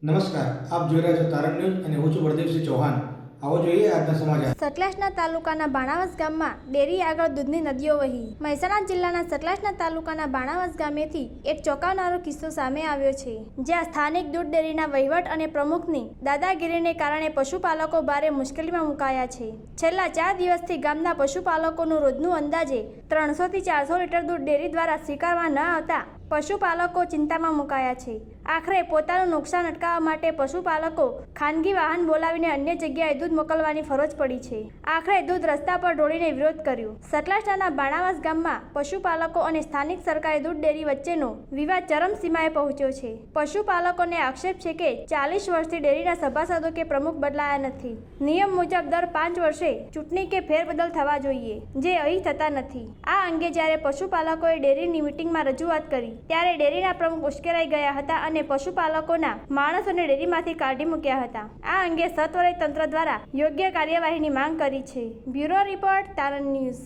નમસ્કાર, આપ જોઈ રહ્યા છો તારણ ન્યૂઝ અને હું છું બળદેવસિંહ ચૌહાણ. આવો જોઈએ આજના સમાચાર. સતલાસના તાલુકાના બાણાવસ ગામમાં ડેરી આગળ દૂધની નદીઓ વહી. મહેસાણા જિલ્લાના સતલાસના તાલુકાના બાણાવસ ગામેથી એક ચોંકાવનારો કિસ્સો સામે આવ્યો છે, જ્યાં સ્થાનિક દૂધ ડેરીના વહીવટ અને પ્રમુખની દાદાગીરીને કારણે પશુપાલકો ભારે મુશ્કેલીમાં મુકાયા છે. છેલ્લા 4 દિવસથી ગામના પશુપાલકોનું રોજનું અંદાજે 300 થી 400 લીટર દૂધ ડેરી દ્વારા સ્વીકારવા ન આવતા પશુપાલકો ચિંતામાં મુકાયા છે. આખરે પોતાનું નુકસાન અટકાવવા માટે પશુપાલકો ખાનગી વાહન બોલાવીને અન્ય જગ્યાએ દૂધ મોકલવાની ફરજ પડી છે. આખરે દૂધ રસ્તા પર ઢોળીને વિરોધ કર્યો. સતલાસના બાણાવસ ગામમાં પશુપાલકો અને સ્થાનિક સરકારી દૂધ ડેરી વચ્ચેનો વિવાદ ચરમસીમાએ પહોંચ્યો છે. પશુપાલકોને આક્ષેપ છે કે 40 વર્ષથી ડેરીના સભાસદો કે પ્રમુખ બદલાયા નથી. નિયમ મુજબ દર 5 વર્ષે ચૂંટણી કે ફેરબદલ થવા જોઈએ, જે અહીં થતા નથી. આ અંગે જ્યારે પશુપાલકોએ ડેરીની મીટિંગમાં રજૂઆત કરી ત્યારે ડેરીના પ્રમુખ ઉશ્કેરાઈ ગયા હતા અને પશુપાલકોના માણસોને ડેરીમાંથી કાઢી મૂક્યા હતા. આ અંગે સત્વરે તંત્ર દ્વારા યોગ્ય કાર્યવાહીની માંગ કરી છે. બ્યુરો રિપોર્ટ, તારણ ન્યૂઝ.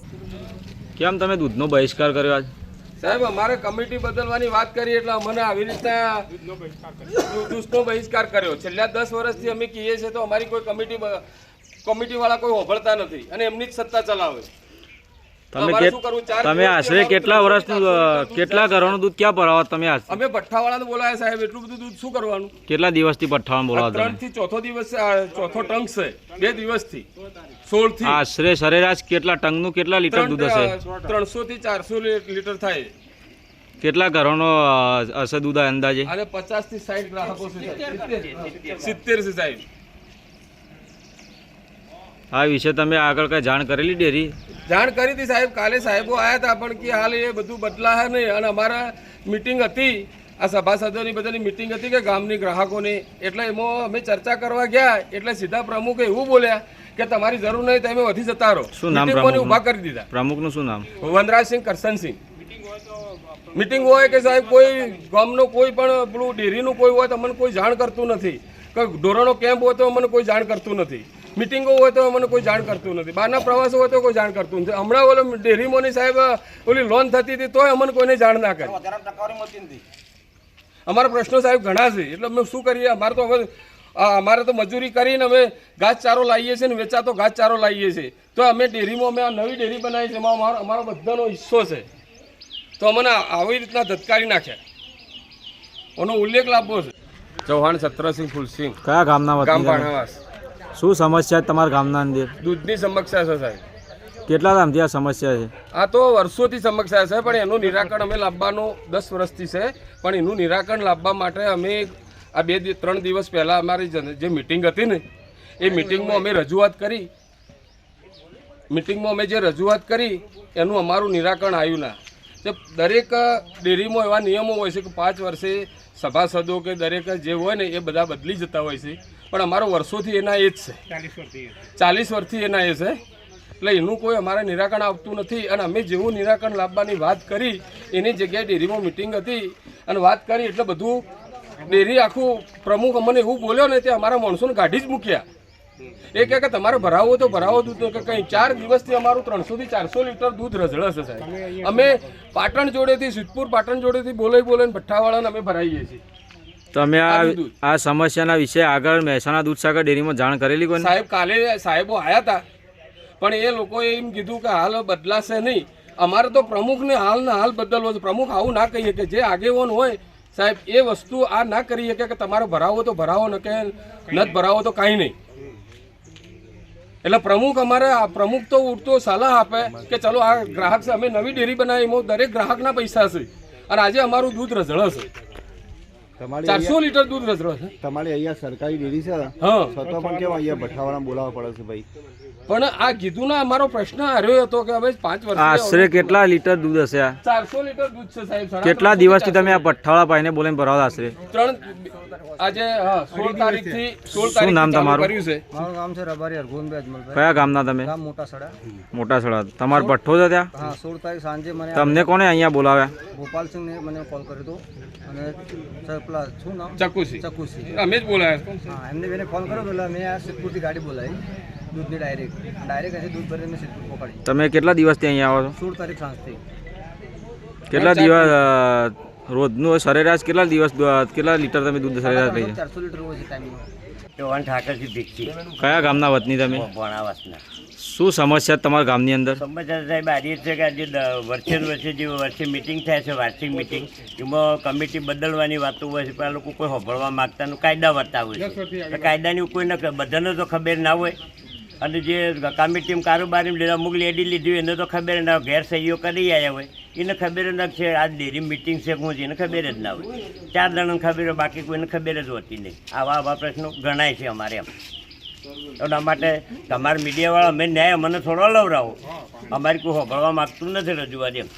કેમ તમે દૂધનો બહિષ્કાર કર્યો આજ? સાહેબ, અમારે કમિટી બદલવાની વાત કરી એટલે અમને આવી રીતના દૂધનો બહિષ્કાર કર્યો. છેલ્લા 10 વર્ષથી અમે કહીએ છીએ તો અમારી કોઈ કમિટીવાળા કોઈ હોભળતા નથી અને એમની જ સત્તા ચલાવે. તમે આશરે કેટલા વર્ષનું કેટલા ઘરોનું દૂધ ક્યાં ભરાવો તમે? અમે ભઠ્ઠાવાળાને બોલાયા સાહેબ. એટલું બધું દૂધ શું કરવાનું? કેટલા દિવસથી ભઠ્ઠાવાળાને બોલાવો? 3 થી ચોથો દિવસ, ચોથો ટંક છે. 2 દિવસથી 16 થી. આશરે સરેરાશ કેટલા ટંકનું કેટલા લીટર દૂધ હશે? 300 થી 400 લીટર થાય. કેટલા ઘરોનો હશે દૂધ અંદાજે? અને 50 થી 60 ગ્રાહકો છે. 70 છે સાહેબ. આ વિશે તમે આગળ કઈ જાણ કરેલી ડેરી? જાણ કરી હતી સાહેબ. કાલે સાહેબો આવ્યા હતા પણ કે હાલ એ બધું બદલાય નહીં. અને અમારા મિટિંગ હતી, આ સભાસદોની બધાની મિટિંગ હતી કે ગામની ગ્રાહકોની, એટલે એમાં અમે ચર્ચા કરવા ગયા એટલે સીધા પ્રમુખે એવું બોલ્યા કે તમારી જરૂર નહીં, તમે વધી જતા રહો. શું નામ ઉભા કરી દીધા. પ્રમુખનું શું નામ? વનરાજસિંહ કરશનસિંહ. મિટિંગ હોય કે સાહેબ કોઈ ગામનો કોઈ પણ પેલું ડેરીનું કોઈ હોય તો અમને કોઈ જાણ કરતું નથી. ઢોરોનો કેમ્પ હોય તો અમને કોઈ જાણ કરતું નથી. મિટિંગો હોય તો અમને કોઈ જાણ કરતું નથી. બહારના પ્રવાસો હોય તો કોઈ જાણ કરતું નથી. હમણાં ઓલો ડેરીમોની સાહેબ ઓલી લોન થતી હતી તોય અમને કોઈને જાણ ના કરી. અમારા પ્રશ્નો સાહેબ ઘણા છે એટલે અમે શું કરીએ? અમારે તો મજૂરી કરીને અમે ઘાસચારો લાવીએ છીએ ને વેચાતો ઘાસચારો લાવીએ છીએ. તો અમે ડેરીમાં અમે આ નવી ડેરી બનાવી છે, એમાં અમારો બધાનો હિસ્સો છે. તો અમને આવી રીતના ધતકારી નાખ્યા. એનો ઉલ્લેખ લાભવો છે. ચૌહાણ સત્રસિંહ ફૂલસિંહ. કયા ગામના? ગામ બાણાવાસ. શું સમસ્યા તમારા ગામના અંદર? દૂધની સમસ્યા છે સાહેબ. કેટલા ટાઈમથી આ સમસ્યા છે? આ તો વર્ષોથી સમસ્યા છે, પણ એનું નિરાકરણ અમે લાવવાનું 10 વર્ષથી છે. પણ એનું નિરાકરણ લાવવા માટે અમે આ 2-3 દિવસ પહેલાં અમારી જે મિટિંગ હતી ને એ મિટિંગમાં અમે રજૂઆત કરી એનું અમારું નિરાકરણ આવ્યું ના. દરેક ડેરીમાં એવા નિયમો હોય છે કે 5 વર્ષે સભાસદો કે દરેક જે હોય ને એ બધા બદલી જતા હોય છે. પણ અમારો વર્ષોથી એના એ જ છે. 40 વર્ષથી એના એ છે. એટલે એનું કોઈ અમારે નિરાકરણ આવતું નથી. અને અમે જેવું નિરાકરણ લાવવાની વાત કરી એની જગ્યાએ ડેરીમાં મિટિંગ હતી અને વાત કરી એટલે બધું ડેરી આખું પ્રમુખ અમને એવું બોલ્યો ને તે અમારા માણસોને કાઢી જ મૂક્યા. એ કહે કે તમારે ભરાવો તો ભરાવો દૂધ. કે કંઈ 4 દિવસથી અમારું 300 થી 400 લીટર દૂધ રઝળે છે સાહેબ. અમે પાટણ જોડેથી, સિદ્ધપુર પાટણ જોડેથી બોલાવીને ભઠ્ઠાવાળાને અમે ભરાઈએ છીએ. તમે આ સમસ્યાના વિશે આગળ મહેસાણા દૂધસાગર ડેરીમાં જાણ કરેલી કોઈ? સાહેબ, કાલે સાહેબો આવ્યા હતા પણ એ લોકોએ એમ કીધું કે હાલ બદલાશે નહીં. અમારે તો પ્રમુખને હાલના હાલ બદલવો છે. પ્રમુખ આવું ના કહીએ કે જે આગેવાન હોય સાહેબ એ વસ્તુ આ ના કરી શકે કે તમારે ભરાવો તો ભરાવો ને કે નથી ભરાવો તો કાંઈ નહીં. એટલે પ્રમુખ તો ઉડતો સલાહ આપે કે ચલો આ ગ્રાહક છે, અમે નવી ડેરી બનાવી, એમાં દરેક ગ્રાહકના પૈસા છે અને આજે અમારું દૂધ રઝળે છે. 400 લીટર દૂધ રઝળે છે. તમારે અહીંયા સરકારી ડેરી છે, હા, છતાં પણ કેમ અહીંયા ભઠ્ઠાવાળા બોલાવવા પડે છે ભાઈ? પણ આ કીધું ના, અમારો પ્રશ્ન આવ્યો હતો કે હવે 5 વર્ષ આશરે કેટલા લીટર દૂધ હશે? 400 લીટર દૂધ છે સાહેબ. કેટલા દિવસથી તમે આ ભઠ્ઠાવાળા ભાઈને બોલાવીને ભરાવો? આશરે આજે 16 તારીખથી શું નામ તમારું? કર્યું છે. મારું નામ છે રબારી હરગોનભાઈ અજમલભાઈ. કયા ગામના તમે? ગામ મોટા સડા. મોટા સડા. તમારો ભઠ્ઠો છે ત્યાં? હા, 16 તારીખ સાંજે મને તમને કોને અહીંયા બોલાવ્યા? ગોપાલસિંહને મને કોલ કર્યો હતો અને પેલા શું નામ? ચકુસી. અમે જ બોલાયા. હા, એમને મને ફોન કર્યો એટલે મેં આ સિદ્ધપુરથી ગાડી બોલાવી દૂધની ડાયરેક્ટ અહીંથી દૂધ ભરીને મેં સિદ્ધપુર પકડી. તમે કેટલા દિવસથી અહીંયા આવો છો? 16 તારીખ સાંજથી. કેટલા દિવસ રોજનું સરેરાશ કેટલા દિવસ કેટલા લીટર તમે દૂધ સરેરાશ લઈ જાઓ? 400 લીટર હોય છે ટાઈમમાં. ચૌહાણ ઠાકરજી ભીખથી કયા ગામના વતની તમે? ભણાવાસના. શું સમસ્યા તમારા ગામની અંદર? સમાચાર સાહેબ આજે છે કે આજે વર્ષે જે વર્ષે મિટિંગ થાય છે વાર્ષિક મિટિંગ, એમાં કમિટી બદલવાની વાતો હોય છે, પણ આ લોકો કોઈ સાંભળવા માગતા નથી, કાયદા વર્તા હોય છે. તો કાયદાની કોઈ બધાને તો ખબર ના હોય, અને જે કમિટી કારોબારી લીધા અમુક લેડી લીધી હોય એને તો ખબર ના હોય, ઘેર સહીઓ કરી આવ્યા હોય એને ખબર જ છે આ ડેરી મિટિંગ છે હું એને ખબર જ ના હોય. 4 જણાને ખબર હોય, બાકી કોઈને ખબર જ હોતી નહીં. આવા પ્રશ્નો ગણાય છે અમારે એમ. એના માટે તમારા મીડિયાવાળા અમે ન્યાય અમને થોડો લવરાવો, અમારી કોઈ સાંભળવા માગતું નથી રજૂઆત એમ.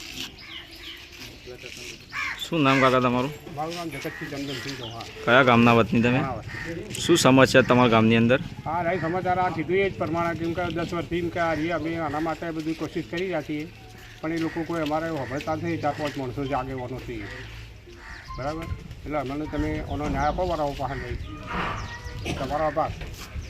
શું નામ કાકા તમારું? મારું નામ જગતસિંહ ચંદનસિંહ ચૌહાણ. કયા ગામના વતની તમે? શું સમસ્યા તમારા ગામની અંદર? હા રાઈ સમાચાર આ કીધું એ જ પ્રમાણે કેમ કે 10 વર્ષથી કે અમે આના માટે બધી કોશિશ કરી રહ્યા છીએ, પણ એ લોકો કોઈ અમારે સાંભળતા નથી. 4-5 માણસો જ આગેવાનો છીએ, બરાબર. એટલે અમને તમે એનો ન્યાય આપો બરાબર પાસે નહીં. તમારો આભાર.